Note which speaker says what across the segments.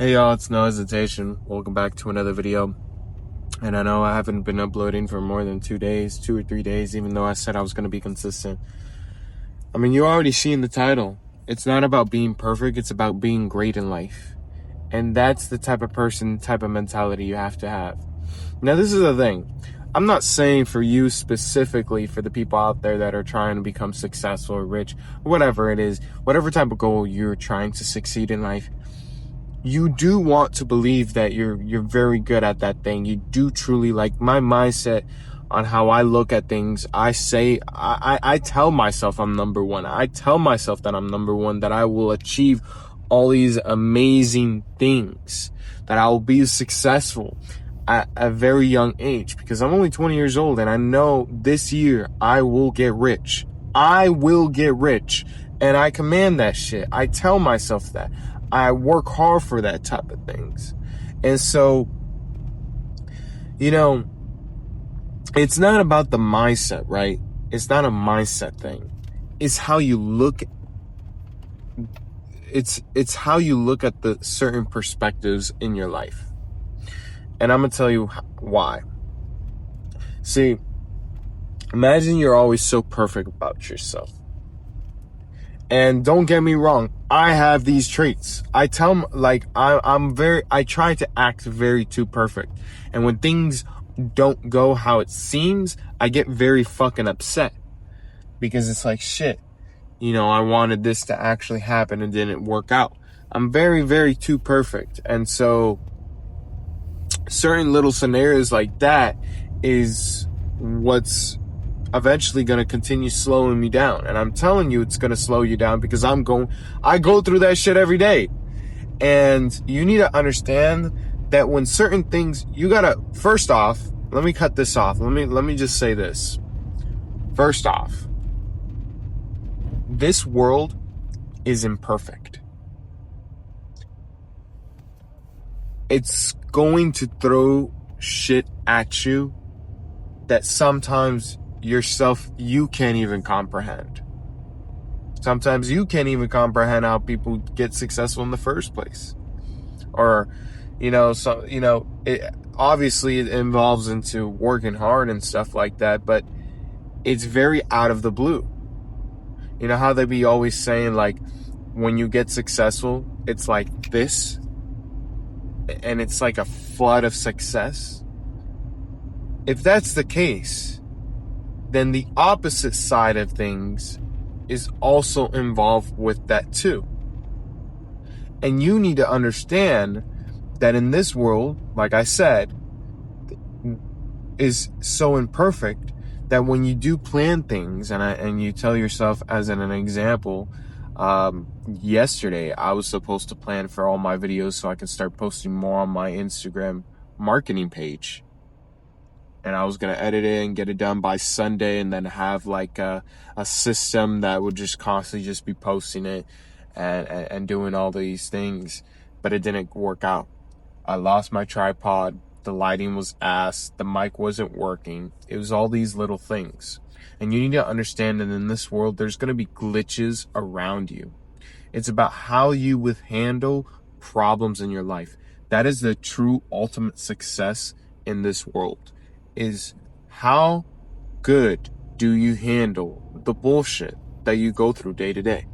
Speaker 1: Hey y'all, it's No Hesitation. Welcome back to another video. And I know I haven't been uploading for more than 2 days, 2 or 3 days, even though I said I was going to be consistent. I mean, you already see in the title. It's not about being perfect, it's about being great in life. And that's the type of person, type of mentality you have to have. Now, this is the thing. I'm not saying for you specifically, for the people out there that are trying to become successful or rich, whatever it is, whatever type of goal you're trying to succeed in life, you do want to believe that you're very good at that thing. You do truly, like, my mindset on how I look at things. I tell myself I'm number one. I tell myself that I'm number one, that I will achieve all these amazing things, that I will be successful at a very young age, because I'm only 20 years old and I know this year I will get rich. I will get rich, and I command that shit. I tell myself that. I work hard for that type of things. And so, it's not about the mindset, right? It's not a mindset thing. It's how you look. It's how you look at the certain perspectives in your life. And I'm going to tell you why. See, imagine you're always so perfect about yourself. And don't get me wrong, I have these traits. I try to act very too perfect. And when things don't go how it seems, I get very fucking upset. Because it's like, shit, I wanted this to actually happen and didn't work out. I'm very, very too perfect. And so certain little scenarios like that is what's eventually going to continue slowing me down. And I'm telling you, it's going to slow you down, because I go through that shit every day. And you need to understand that when certain things, you gotta, first off, let me cut this off. Let me just say this. First off, this world is imperfect. It's going to throw shit at you that sometimes yourself, you can't even comprehend. Sometimes you can't even comprehend how people get successful in the first place. Or, it obviously it involves into working hard and stuff like that, but it's very out of the blue. You know how they be always saying, like, when you get successful, it's like this, and it's like a flood of success. If that's the case, then the opposite side of things is also involved with that too. And you need to understand that in this world, like I said, is so imperfect that when you do plan things, and you tell yourself, as an example, yesterday I was supposed to plan for all my videos so I can start posting more on my Instagram marketing page. And I was going to edit it and get it done by Sunday, and then have like a system that would just constantly just be posting it and doing all these things. But it didn't work out. I lost my tripod. The lighting was ass. The mic wasn't working. It was all these little things. And you need to understand that in this world, there's going to be glitches around you. It's about how you would handle problems in your life. That is the true ultimate success in this world. Is how good do you handle the bullshit that you go through day to day?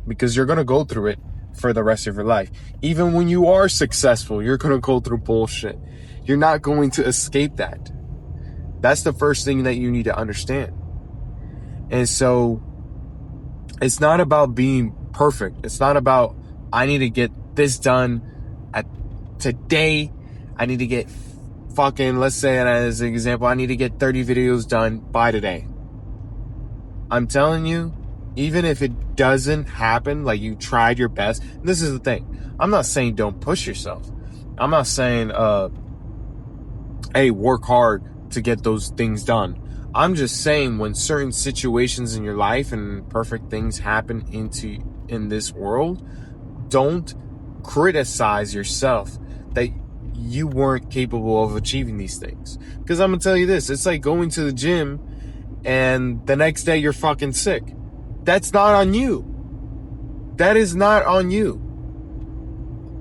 Speaker 1: Because you're going to go through it for the rest of your life. Even when you are successful, you're going to go through bullshit. You're not going to escape that. That's the first thing that you need to understand. And so it's not about being perfect. It's not about, I need to get this done at today. I need to get fucking, let's say as an example, I need to get 30 videos done by today. I'm telling you, even if it doesn't happen, like you tried your best, this is the thing. I'm not saying don't push yourself. I'm not saying, hey, work hard to get those things done. I'm just saying, when certain situations in your life and perfect things happen in this world, don't criticize yourself that you weren't capable of achieving these things. Because I'm going to tell you this, it's like going to the gym and the next day you're fucking sick. That's not on you. That is not on you.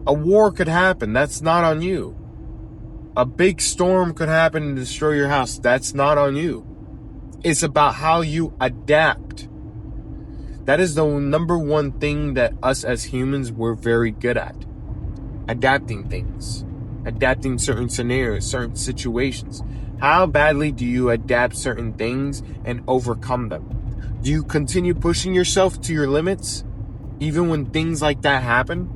Speaker 1: A war could happen. That's not on you. A big storm could happen and destroy your house. That's not on you. It's about how you adapt. That is the number one thing that us as humans, we're very good at. Adapting things. Adapting certain scenarios, certain situations. How badly do you adapt certain things and overcome them? Do you continue pushing yourself to your limits even when things like that happen?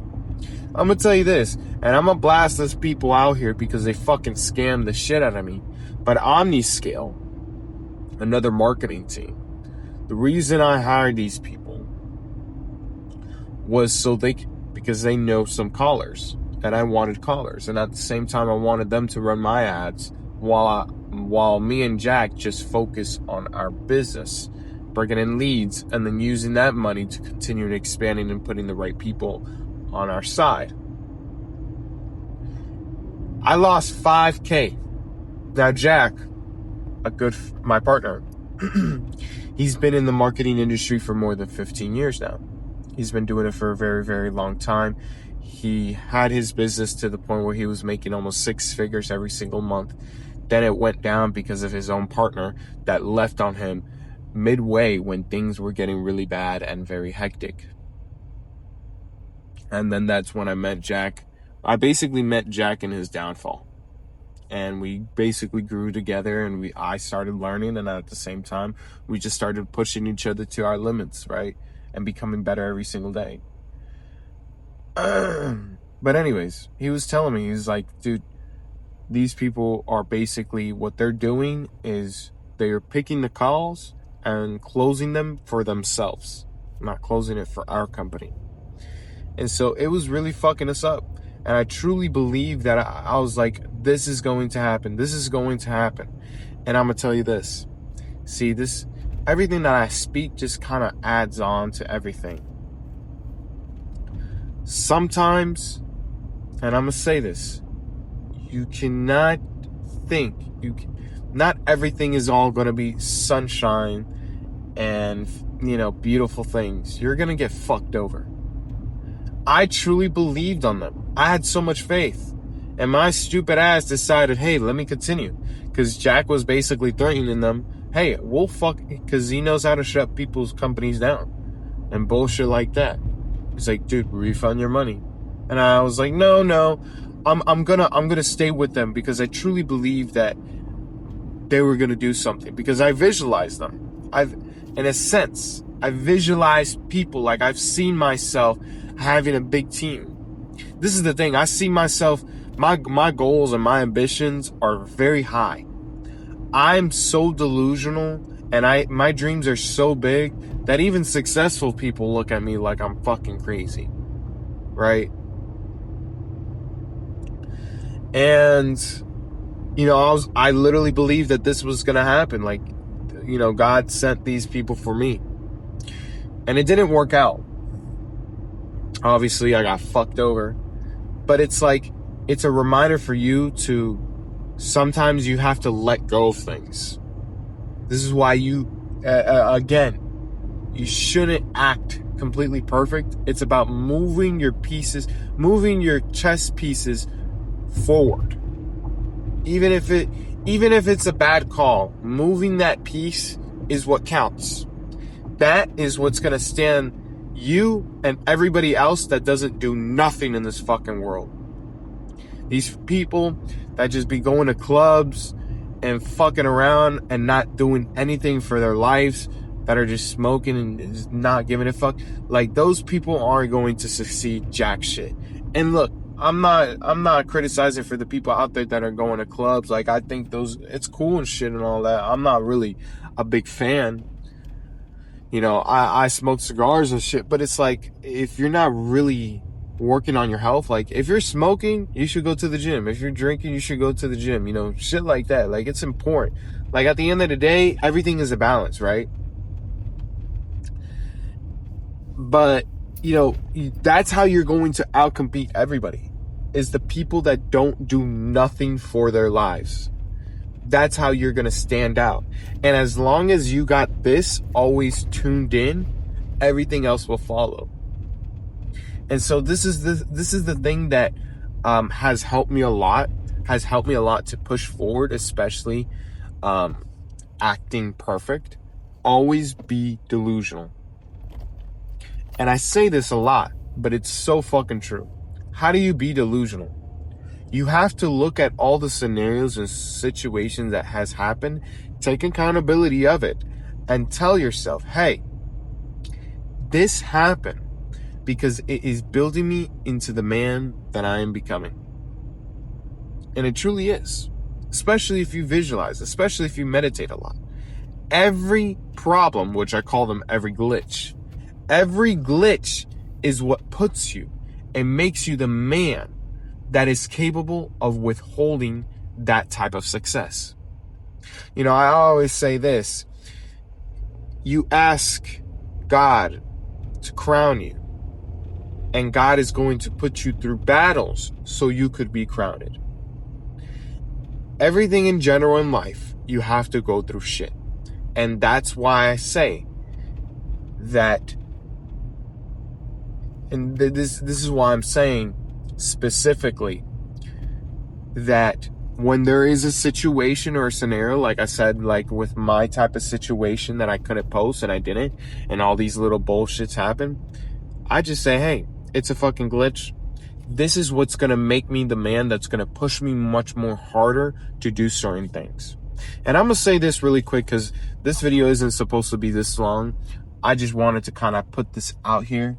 Speaker 1: I'm going to tell you this, and I'm going to blast those people out here because they fucking scammed the shit out of me. But OmniScale, another marketing team, the reason I hired these people was because they know some callers, and I wanted callers, and at the same time I wanted them to run my ads while me and Jack just focus on our business, bringing in leads, and then using that money to continue expanding and putting the right people on our side. I lost $5,000. Now Jack, my partner, he's been in the marketing industry for more than 15 years now. He's been doing it for a very, very long time. He had his business to the point where he was making almost 6 figures every single month. Then it went down because of his own partner that left on him midway when things were getting really bad and very hectic. And then that's when I met Jack. I basically met Jack in his downfall. And we basically grew together, and I started learning, and at the same time, we just started pushing each other to our limits, right? And becoming better every single day. But anyways, he was telling me, he was like, dude, these people are basically, what they're doing is they're picking the calls and closing them for themselves, not closing it for our company. And so it was really fucking us up. And I truly believe that I was like, this is going to happen. This is going to happen. And I'm going to tell you this. See, everything that I speak just kind of adds on to everything. Sometimes, and I'm going to say this, you cannot think, not everything is all going to be sunshine and, beautiful things. You're going to get fucked over. I truly believed on them. I had so much faith. And my stupid ass decided, hey, let me continue. Because Jack was basically threatening them, hey, we'll fuck, because he knows how to shut people's companies down. And bullshit like that. He's like, dude, refund your money. And I was like, no, I'm gonna stay with them because I truly believe that they were gonna do something. Because I visualized them. In a sense, I visualized people, like I've seen myself having a big team. This is the thing. I see myself, my goals and my ambitions are very high. I'm so delusional, and my dreams are so big that even successful people look at me like I'm fucking crazy. Right? And I literally believed that this was gonna happen. Like, God sent these people for me. And it didn't work out. Obviously, I got fucked over. But it's like, it's a reminder for you to, sometimes you have to let go of things. This is why again, you shouldn't act completely perfect. It's about moving your chess pieces forward. Even if it's a bad call, moving that piece is what counts. That is what's going to stand you and everybody else that doesn't do nothing in this fucking world. These people that just be going to clubs and fucking around and not doing anything for their lives, that are just smoking and just not giving a fuck, like, those people aren't going to succeed jack shit. And look, I'm not criticizing for the people out there that are going to clubs. Like, I think it's cool and shit and all that. I'm not really a big fan. I smoke cigars and shit, but it's like, if you're not really working on your health, like, if you're smoking, you should go to the gym. If you're drinking, you should go to the gym, shit like that. Like, it's important. Like, at the end of the day, everything is a balance, right? But, that's how you're going to outcompete everybody, is the people that don't do nothing for their lives. That's how you're going to stand out. And as long as you got this always tuned in, everything else will follow. And so this is the thing that has helped me a lot, to push forward, especially acting perfect. Always be delusional. And I say this a lot, but it's so fucking true. How do you be delusional? You have to look at all the scenarios and situations that has happened, take accountability of it, and tell yourself, hey, this happened because it is building me into the man that I am becoming. And it truly is. Especially if you visualize, especially if you meditate a lot. Every problem, which I call them every glitch is what puts you and makes you the man that is capable of withholding that type of success. You know, I always say this. You ask God to crown you, and God is going to put you through battles so you could be crowned. Everything in general in life, you have to go through shit. And that's why I say that, and this is why I'm saying specifically that when there is a situation or a scenario, like I said, like with my type of situation that I couldn't post and I didn't, and all these little bullshits happen, I just say, hey, it's a fucking glitch. This is what's going to make me the man that's going to push me much more harder to do certain things. And I'm going to say this really quick because this video isn't supposed to be this long. I just wanted to kind of put this out here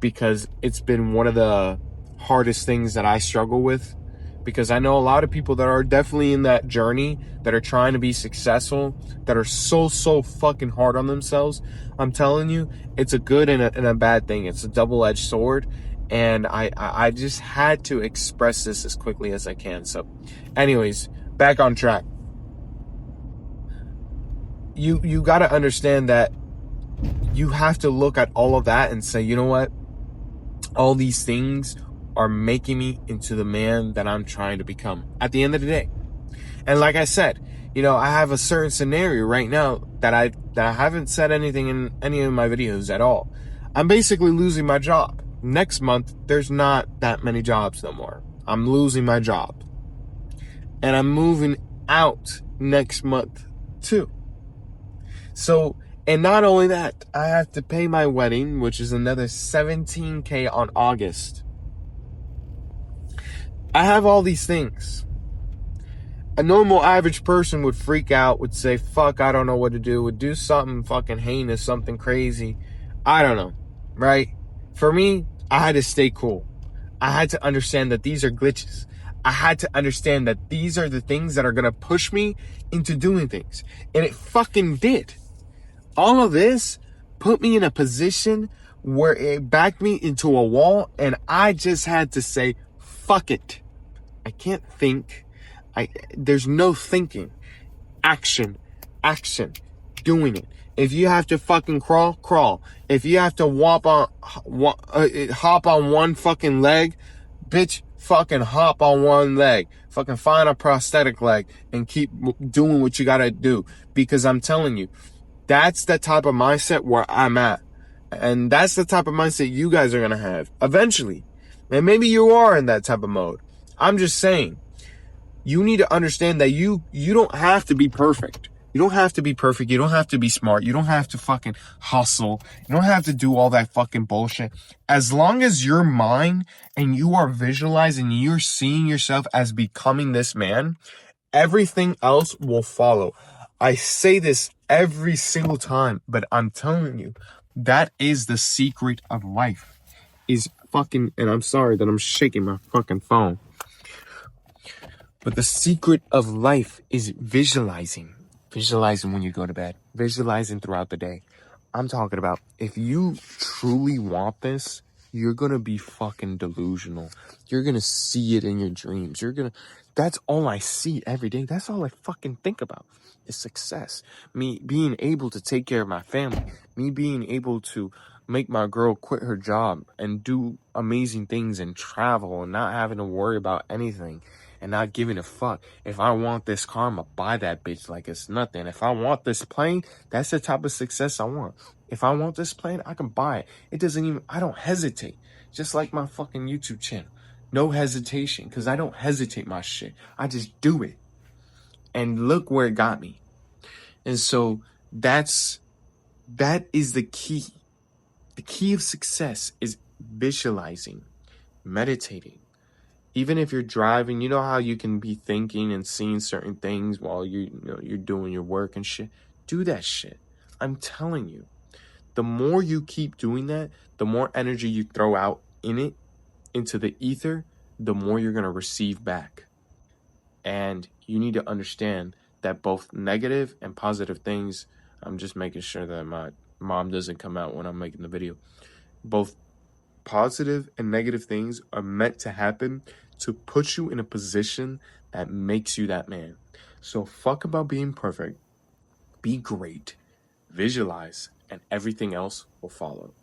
Speaker 1: because it's been one of the hardest things that I struggle with, because I know a lot of people that are definitely in that journey, that are trying to be successful, that are so fucking hard on themselves. I'm telling you, it's a good and a bad thing. It's a double-edged sword. And I just had to express this as quickly as I can. So anyways, back on track. You got to understand that you have to look at all of that and say, you know what? All these things are making me into the man that I'm trying to become at the end of the day. And like I said, you know, I have a certain scenario right now that I haven't said anything in any of my videos at all. I'm basically losing my job. Next month, there's not that many jobs no more. I'm losing my job. And I'm moving out next month too. So, and not only that, I have to pay my wedding, which is another $17,000 on August. I have all these things. A normal average person would freak out, would say, fuck, I don't know what to do, would do something fucking heinous, something crazy. I don't know, right? For me, I had to stay cool. I had to understand that these are glitches. I had to understand that these are the things that are going to push me into doing things. And it fucking did. All of this put me in a position where it backed me into a wall, and I just had to say, fuck it. I can't think. There's no thinking. Action, doing it. If you have to fucking crawl, crawl. If you have to hop on one fucking leg, bitch, fucking hop on one leg. Fucking find a prosthetic leg and keep doing what you gotta do. Because I'm telling you, that's the type of mindset where I'm at. And that's the type of mindset you guys are gonna have eventually. And maybe you are in that type of mode. I'm just saying, you need to understand that you don't have to be perfect. You don't have to be perfect. You don't have to be smart. You don't have to fucking hustle. You don't have to do all that fucking bullshit. As long as your mind and you are visualizing, you're seeing yourself as becoming this man, everything else will follow. I say this every single time, but I'm telling you, that is the secret of life. Is fucking, and I'm sorry that I'm shaking my fucking phone, but the secret of life is visualizing. Visualizing when you go to bed. Visualizing throughout the day. I'm talking about, if you truly want this, you're gonna be fucking delusional. You're gonna see it in your dreams. That's all I see every day. That's all I fucking think about is success. Me being able to take care of my family. Me being able to make my girl quit her job and do amazing things and travel and not having to worry about anything. And not giving a fuck. If I want this car, I'm gonna buy that bitch like it's nothing. If I want this plane, that's the type of success I want. If I want this plane, I can buy it. I don't hesitate. Just like my fucking YouTube channel. No hesitation, because I don't hesitate my shit. I just do it. And look where it got me. And so that is the key. The key of success is visualizing, meditating. Even if you're driving, you know how you can be thinking and seeing certain things while you're doing your work and shit. Do that shit. I'm telling you. The more you keep doing that, the more energy you throw out into the ether, the more you're going to receive back. And you need to understand that both negative and positive things, I'm just making sure that my mom doesn't come out when I'm making the video. Both positive and negative things are meant to happen to put you in a position that makes you that man. So fuck about being perfect. Be great. Visualize, and everything else will follow.